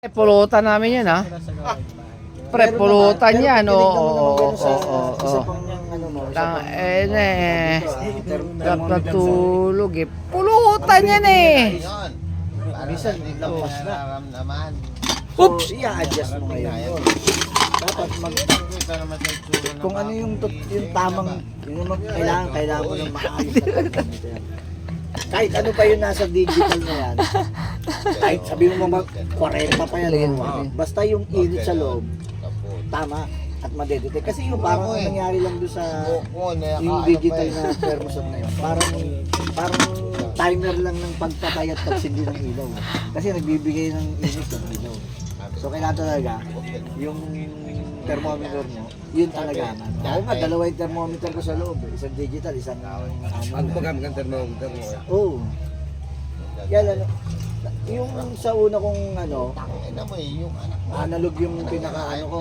Pulutan namin yan, ha? Pre, pulutan yan, oo. Katulog eh. Pulutan yan eh. Minsan, lampas na. Oops! I-adjust mo ngayon. Dapat kung ano yung tamang, kailangan mo ng maayos na thermometer. Kahit ano pa yung nasa digital na yan, kahit sabi mo 40 pa yan, basta yung init sa loob, tama at madedetect. Kasi yung parang nangyari lang doon sa yung digital na thermostat na yun, parang timer lang ng pagpatay at pagsindi ng ilaw. Kasi nagbibigay ng init ng ilaw. So kailangan talaga yung thermometer mo, yun talaga. Ako nga, dalawa yung thermometer ko sa loob. Isang digital, isang Ano ba gamit ng thermometer mo? Oo. Yan ano, yung sa una kong analog yung pinaka ko,